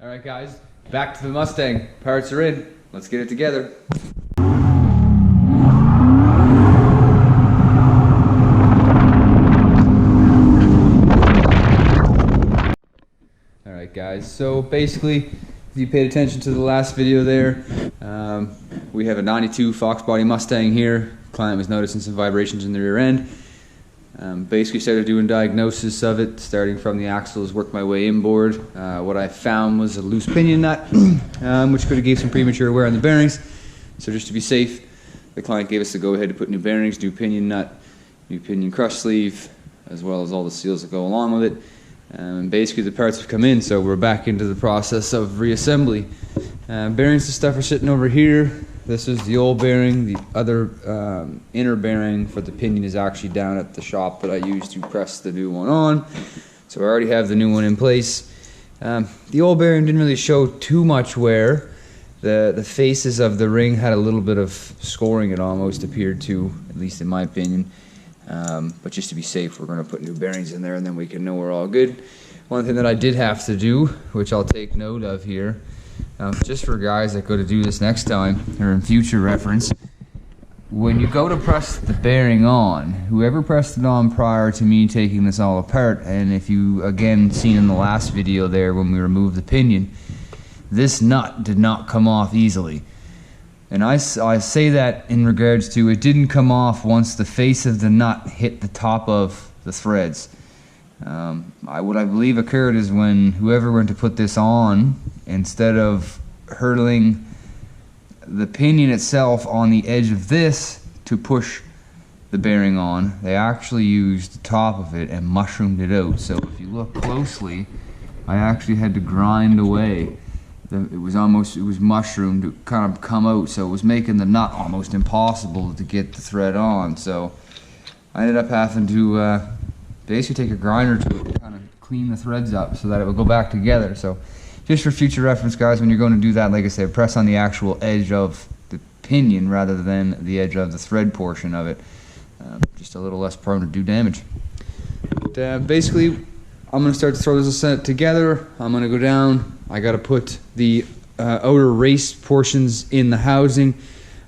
Alright guys, back to the Mustang. Parts are in. Let's get it together. Alright guys, so basically, if you paid attention to the last video there, we have a 92 Fox body Mustang here. Client was noticing some vibrations in the rear end. Basically started doing diagnosis of it, starting from the axles, worked my way inboard. What I found was a loose pinion nut, which could have gave some premature wear on the bearings. So just to be safe, the client gave us the go-ahead to put new bearings, new pinion nut, new pinion crush sleeve, as well as all the seals that go along with it. Basically the parts have come in, so we're back into the process of reassembly. Bearings and stuff are sitting over here. This is the old bearing. The other inner bearing for the pinion is actually down at the shop that I used to press the new one on. So I already have the new one in place. The old bearing didn't really show too much wear. The faces of the ring had a little bit of scoring, it almost appeared to, at least in my opinion. But just to be safe, we're going to put new bearings in there and then we can know we're all good. One thing that I did have to do, which I'll take note of here, just for guys that go to do this next time or in future reference, when you go to press the bearing on, whoever pressed it on prior to me taking this all apart, and if you again seen in the last video there when we removed the pinion, this nut did not come off easily. And I say that in regards to it didn't come off once the face of the nut hit the top of the threads. What I believe occurred is when whoever went to put this on, instead of hurtling the pinion itself on the edge of this to push the bearing on, they actually used the top of it and mushroomed it out. So if you look closely, I actually had to grind away. It was mushroomed to kind of come out, so it was making the nut almost impossible to get the thread on. So I ended up having to basically take a grinder to kind of clean the threads up so that it would go back together. So just for future reference, guys, when you're going to do that, like I said, press on the actual edge of the pinion rather than the edge of the thread portion of it. Just a little less prone to do damage. But, basically, I'm going to start to throw this set together. I'm going to go down. I got to put the outer race portions in the housing.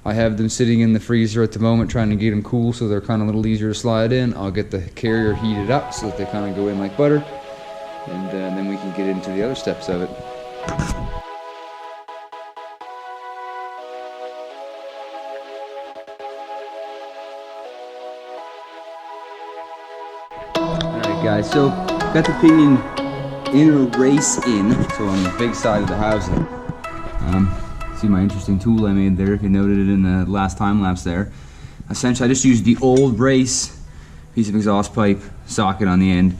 I have them sitting in the freezer at the moment trying to get them cool so they're kind of a little easier to slide in. I'll get the carrier heated up so that they kind of go in like butter. And then we can get into the other steps of it. Alright guys, so got the pinion inner race in, so on the big side of the housing. See my interesting tool I made there, if you noted it in the last time lapse there. Essentially I just used the old race, piece of exhaust pipe, socket on the end,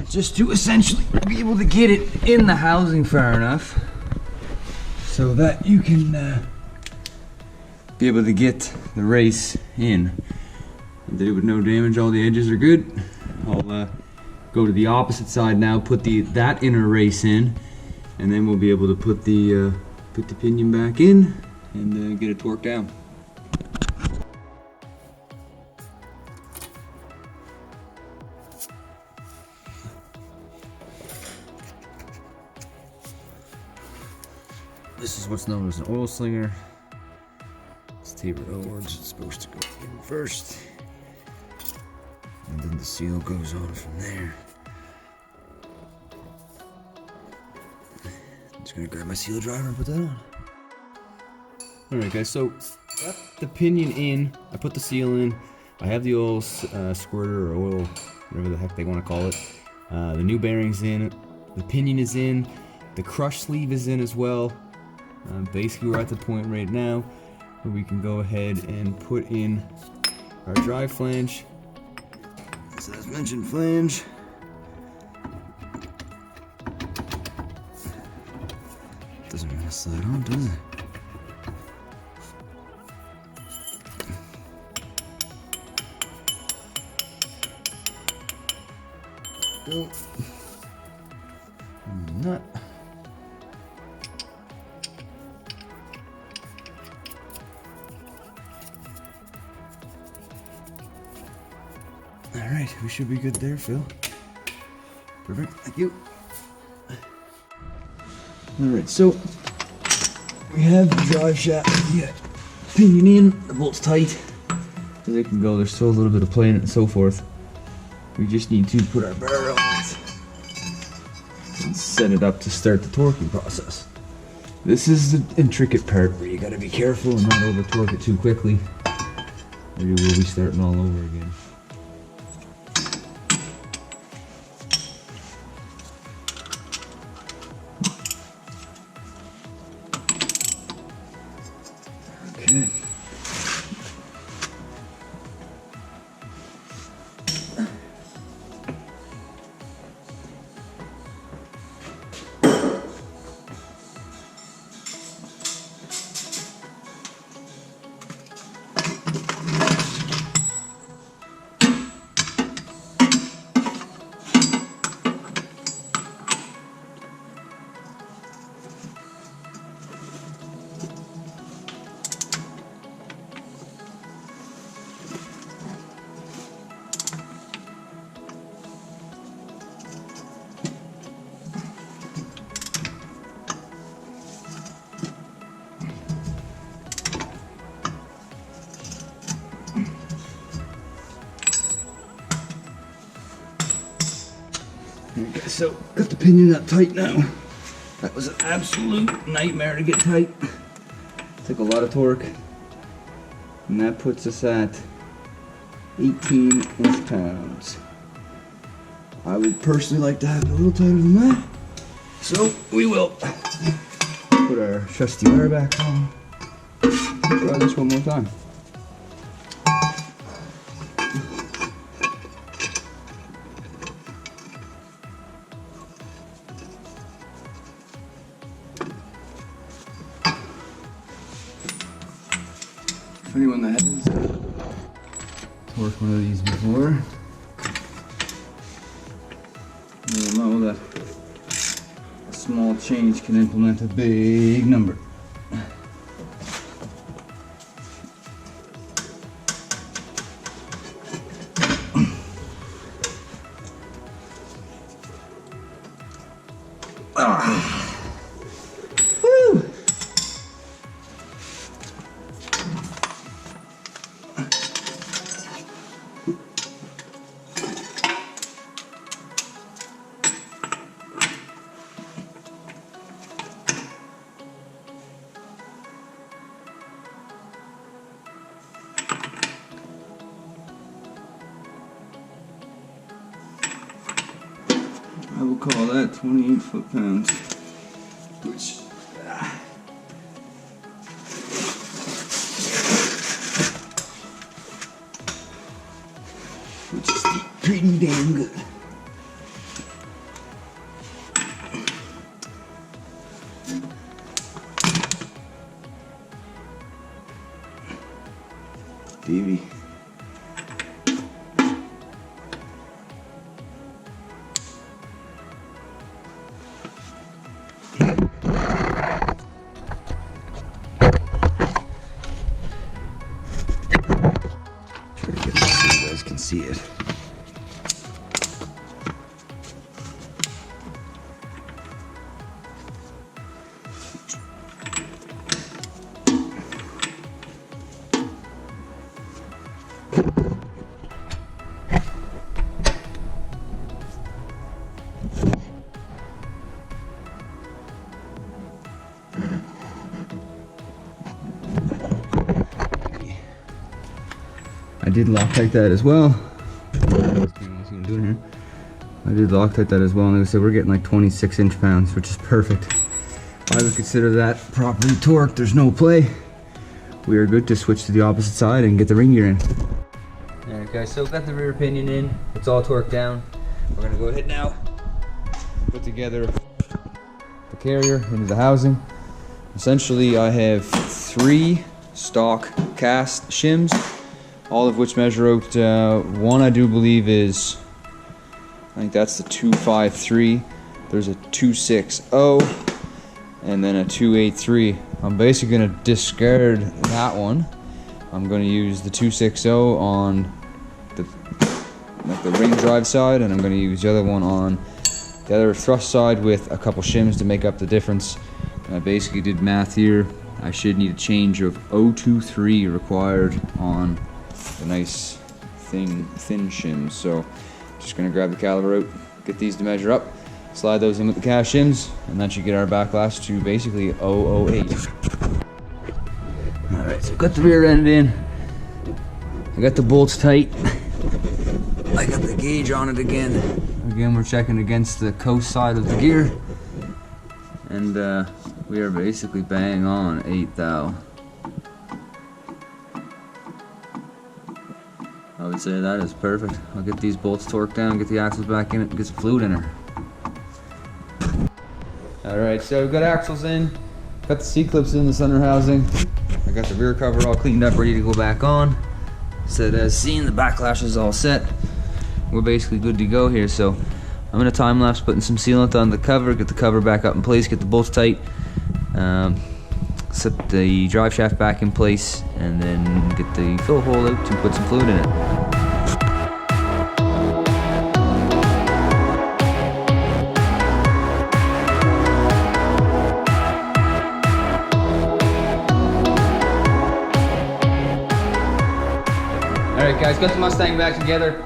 just to essentially be able to get it in the housing far enough so that you can be able to get the race in. I did it with no damage, all the edges are good. I'll go to the opposite side now, put that inner race in, and then we'll be able to put the pinion back in and get it torqued down. This is what's known as an oil slinger. It's tapered outwards, it's supposed to go in first. And then the seal goes on from there. I'm just gonna grab my seal driver and put that on. Alright guys, so got the pinion in, I put the seal in, I have the oil squirter or oil, whatever the heck they want to call it. The new bearing's in, the pinion is in, the crush sleeve is in as well. Basically we're at the point right now where we can go ahead and put in our drive flange. So as mentioned, flange. Doesn't really slide on, does it? Go. Nut. Alright, we should be good there, Phil. Perfect, thank you. Alright, so we have the drive shaft, yeah, pinion in, the bolt's tight as it can go. There's still a little bit of play in it and so forth. We just need to put our barrel on it and set it up to start the torquing process. This is the intricate part where you gotta be careful and not over torque it too quickly, or you will be starting all over again. Okay. Okay, so got the pinion up tight now. That was an absolute nightmare to get tight. Took a lot of torque. And that puts us at 18 inch-pounds. I would personally like to have it a little tighter than that. So we will put our trusty wire back on. Try this one more time. For anyone that has torqued one of these before, you'll know that a small change can implement a big number. Woo! I will call that 28 foot-pounds, which is pretty damn good. Baby. Try to get this so you guys can see it. I did Loctite that as well. I did Loctite that as well, and like I said, we're getting like 26 inch-pounds, which is perfect. I would consider that properly torqued. There's no play. We are good to switch to the opposite side and get the ring gear in. Alright guys, so got the rear pinion in. It's all torqued down. We're gonna go ahead now, put together the carrier into the housing. Essentially, I have 3 stock cast shims, all of which measure out, one I do believe is, I think that's the 253. There's a 260 and then a 283. I'm basically gonna discard that one. I'm gonna use the 260 on the ring drive side, and I'm gonna use the other one on the other thrust side with a couple shims to make up the difference. I basically did math here. I should need a change of 0.23 required on the nice thin shims. So just gonna grab the caliber out, get these to measure up, slide those in with the cast shims, and that should get our backlash to basically 0.08. Alright, so got the rear end in. I got the bolts tight. I got the gauge on it again. Again, we're checking against the coast side of the gear. And we are basically bang on 8 thou. I would say that is perfect. I'll get these bolts torqued down, get the axles back in it, and get some fluid in her. Alright, so we've got axles in, got the C-clips in the center housing. I got the rear cover all cleaned up, ready to go back on. So as seen, the backlash is all set. We're basically good to go here. So I'm gonna time lapse putting some sealant on the cover, get the cover back up in place, get the bolts tight, set the drive shaft back in place, and then get the fill hole out to put some fluid in it. Alright guys, got the Mustang back together.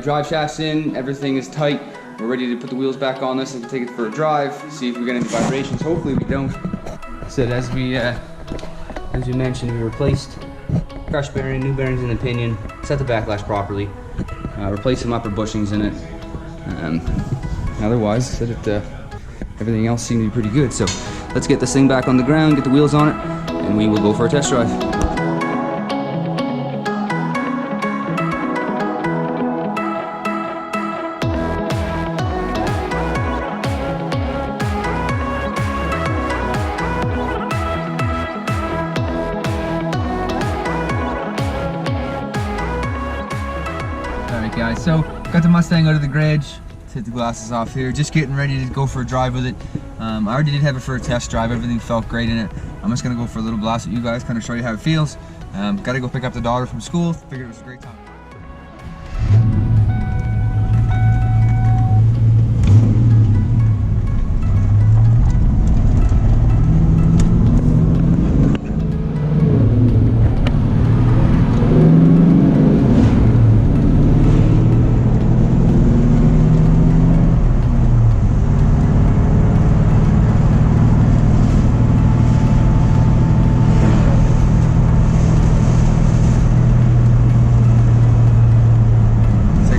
Drive shaft's in, everything is tight. We're ready to put the wheels back on this and take it for a drive, see if we get any vibrations. Hopefully we don't. So as we mentioned, we replaced crush bearing, new bearings in the pinion, set the backlash properly, replaced some upper bushings in it. Otherwise, said it, everything else seemed to be pretty good. So let's get this thing back on the ground, get the wheels on it, and we will go for a test drive. Alright guys, so got the Mustang out of the garage. Let's hit the glasses off here. Just getting ready to go for a drive with it. I already did have it for a test drive. Everything felt great in it. I'm just going to go for a little blast with you guys, kind of show you how it feels. Got to go pick up the daughter from school. Figured it was a great time.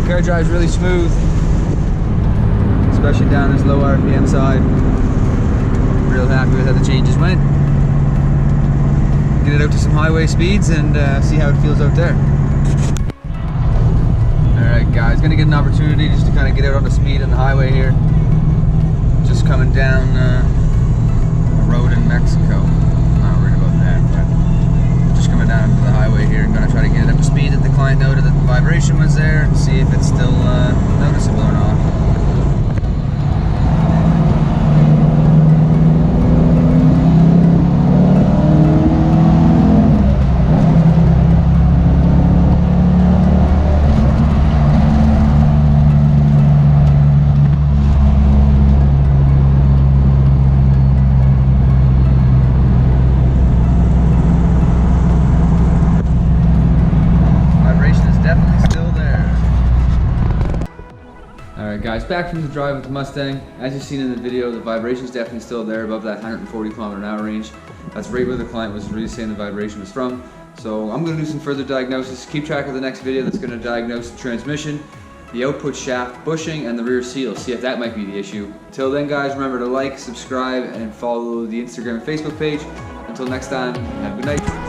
Car drives really smooth, especially down this low RPM side. Real happy with how the changes went. Get it out to some highway speeds and see how it feels out there. Alright guys, gonna get an opportunity just to kind of get out on the speed on the highway here. Just coming down a road in Mexico. I'm not worried about that, but just coming down to the highway here and gonna try to get it up to speed that the client noted that the vibration was there and see if it's still noticeable or not. Alright guys, back from the drive with the Mustang. As you've seen in the video, the vibration is definitely still there above that 140 km/h range. That's right where the client was really saying the vibration was from. So I'm going to do some further diagnosis. Keep track of the next video that's going to diagnose the transmission, the output shaft bushing, and the rear seal. See if that might be the issue. Till then guys, remember to like, subscribe, and follow the Instagram and Facebook page. Until next time, have a good night.